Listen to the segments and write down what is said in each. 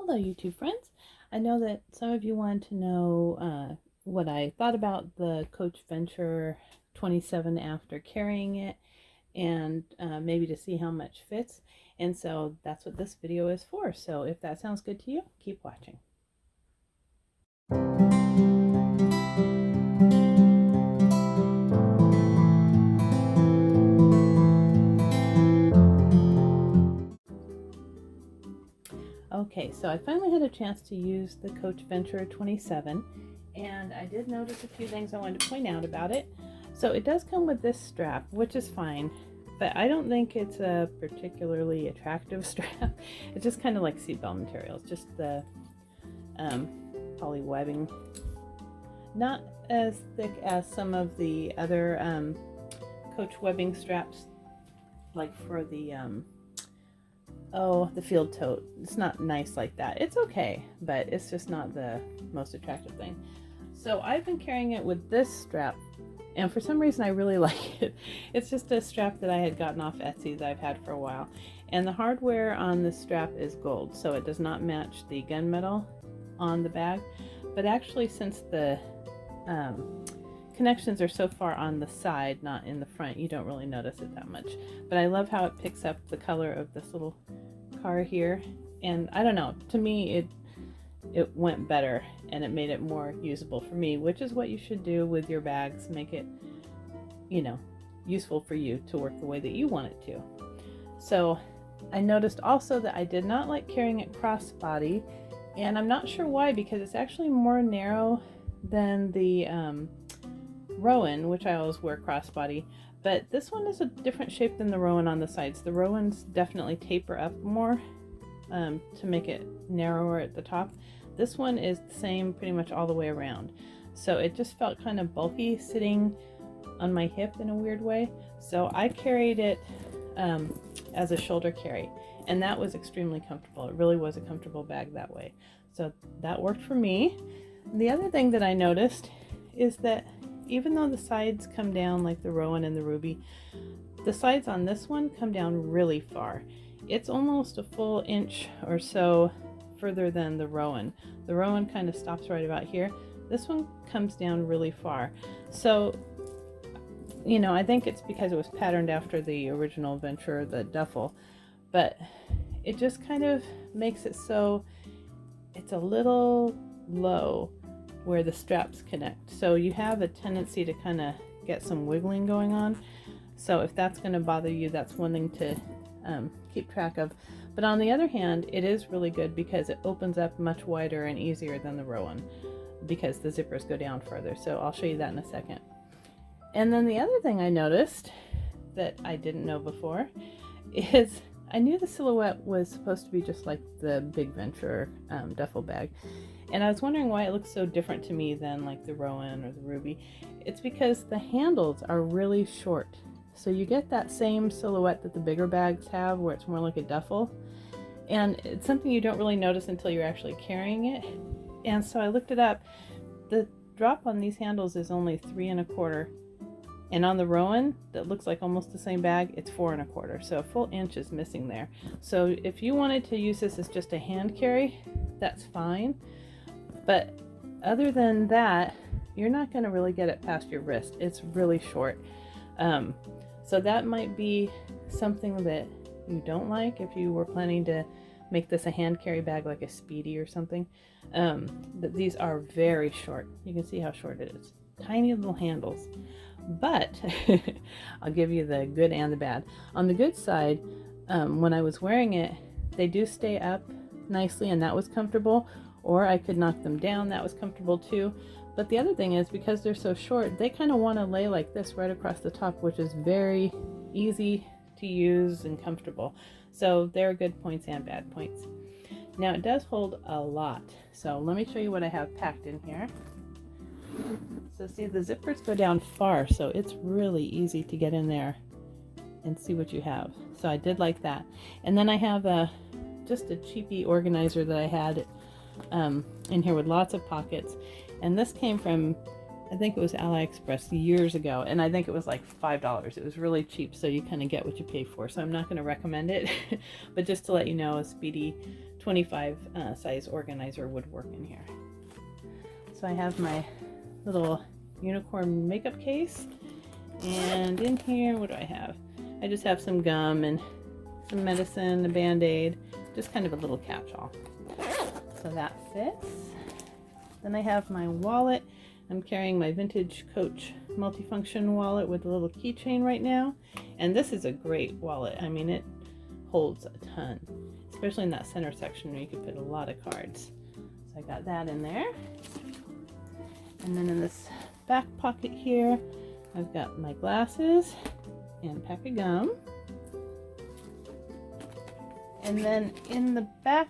Hello YouTube friends. I know that some of you wanted to know what I thought about the Coach Venture 27 after carrying it, and maybe to see how much fits, and so that's what this video is for. So if that sounds good to you, keep watching. Okay, so I finally had a chance to use the Coach Venture 27, and I did notice a few things I wanted to point out about it. So it does come with this strap, which is fine, but I don't think it's a particularly attractive strap. It's just kind of like seatbelt material. It's just the poly webbing. Not as thick as some of the other Coach webbing straps, like for the the field tote. It's not nice like that. It's okay, but it's just not the most attractive thing. So I've been carrying it with this strap, and for some reason I really like it. It's just a strap that I had gotten off Etsy that I've had for a while, and the hardware on this strap is gold, so it does not match the gunmetal on the bag. But actually, since the connections are so far on the side, not in the front, you don't really notice it that much. But I love how it picks up the color of this little car here, and I don't know, to me it went better and it made it more usable for me, which is what you should do with your bags. Make it, you know, useful for you to work the way that you want it to. So I noticed also that I did not like carrying it crossbody, and I'm not sure why, because it's actually more narrow than the Rowan, which I always wear crossbody, but this one is a different shape than the Rowan on the sides. The Rowans definitely taper up more to make it narrower at the top. This one is the same pretty much all the way around, so it just felt kind of bulky sitting on my hip in a weird way. So I carried it as a shoulder carry, and that was extremely comfortable. It really was a comfortable bag that way, so that worked for me. The other thing that I noticed is that even though the sides come down like the Rowan and the Ruby, the sides on this one come down really far. It's almost a full inch or so further than the Rowan. The Rowan kind of stops right about here. This one comes down really far. So, you know, I think it's because it was patterned after the original Venture, the duffel, but it just kind of makes it so it's a little low where the straps connect, so you have a tendency to kind of get some wiggling going on. So if that's going to bother you, that's one thing to keep track of. But on the other hand, it is really good because it opens up much wider and easier than the Rowan, because the zippers go down further. So I'll show you that in a second. And then the other thing I noticed that I didn't know before is I knew the silhouette was supposed to be just like the big Venture duffel bag. And I was wondering why it looks so different to me than like the Rowan or the Ruby. It's because the handles are really short. So you get that same silhouette that the bigger bags have, where it's more like a duffel. And it's something you don't really notice until you're actually carrying it. And so I looked it up. The drop on these handles is only 3 1/4. And on the Rowan, that looks like almost the same bag, it's 4 1/4. So a full inch is missing there. So if you wanted to use this as just a hand carry, that's fine. But other than that, you're not going to really get it past your wrist. It's really short. So that might be something that you don't like if you were planning to make this a hand carry bag like a Speedy or something. But these are very short. You can see how short it is. Tiny little handles. But I'll give you the good and the bad. On the good side, when I was wearing it, they do stay up nicely, and that was comfortable. Or I could knock them down, that was comfortable too. But the other thing is, because they're so short, they kind of want to lay like this right across the top, which is very easy to use and comfortable. So there are good points and bad points. Now it does hold a lot. So let me show you what I have packed in here. So see, the zippers go down far, so it's really easy to get in there and see what you have. So I did like that. And then I have just a cheapy organizer that I had in here with lots of pockets, and this came from, I think it was AliExpress years ago, and I think it was like $5. It was really cheap, so you kind of get what you pay for. So I'm not going to recommend it, but just to let you know, a Speedy 25 size organizer would work in here. So I have my little unicorn makeup case, and in here, what do I have? I just have some gum and some medicine, a band-aid, just kind of a little catch-all. So that fits. Then I have my wallet. I'm carrying my vintage Coach multifunction wallet with a little keychain right now, and this is a great wallet. I mean, it holds a ton, especially in that center section where you could put a lot of cards. So I got that in there. And then in this back pocket here, I've got my glasses and a pack of gum. And then in the back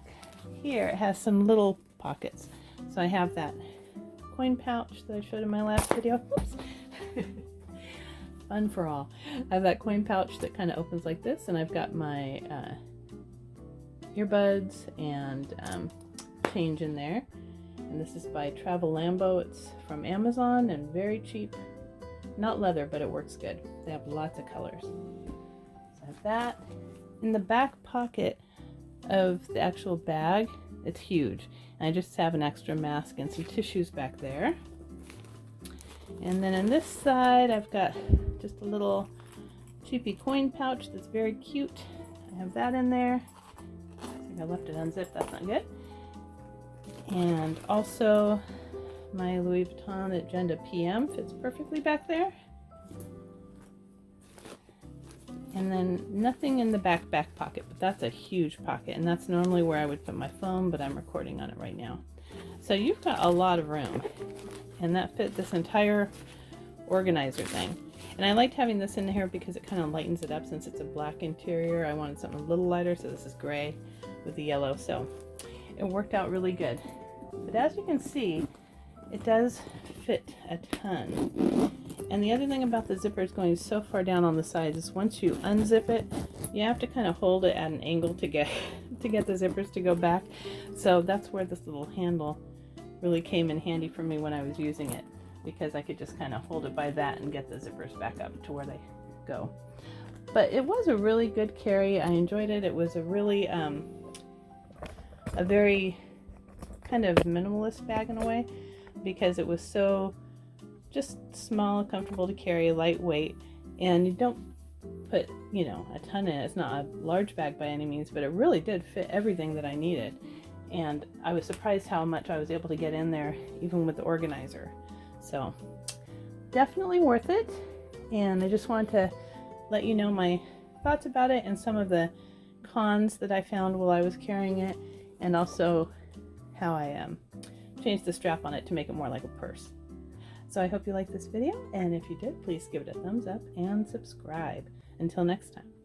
here, it has some little pockets. So I have that coin pouch that I showed in my last video. Oops. Fun for all. I have that coin pouch that kind of opens like this, and I've got my earbuds and change in there. And this is by Travel Lambo. It's from Amazon and very cheap. Not leather, but it works good. They have lots of colors. So I have that. In the back pocket of the actual bag, it's huge. And I just have an extra mask and some tissues back there. And then on this side, I've got just a little cheapy coin pouch that's very cute. I have that in there. I think I left it unzipped. That's not good. And also my Louis Vuitton Agenda PM fits perfectly back there. And then nothing in the back pocket, but that's a huge pocket, and that's normally where I would put my phone, but I'm recording on it right now. So you've got a lot of room, and that fit this entire organizer thing. And I liked having this in here because it kind of lightens it up. Since it's a black interior, I wanted something a little lighter, so this is gray with the yellow, so it worked out really good. But as you can see, it does fit a ton. And the other thing about the zippers going so far down on the sides is once you unzip it, you have to kind of hold it at an angle to get the zippers to go back. So that's where this little handle really came in handy for me when I was using it, because I could just kind of hold it by that and get the zippers back up to where they go. But it was a really good carry. I enjoyed it. It was a really a very kind of minimalist bag in a way, because it was so just small, comfortable to carry, lightweight, and you don't put, you know, a ton in it. It's not a large bag by any means, but it really did fit everything that I needed. And I was surprised how much I was able to get in there, even with the organizer. So definitely worth it. And I just wanted to let you know my thoughts about it and some of the cons that I found while I was carrying it, and also how I changed the strap on it to make it more like a purse. So I hope you liked this video, and if you did, please give it a thumbs up and subscribe. Until next time.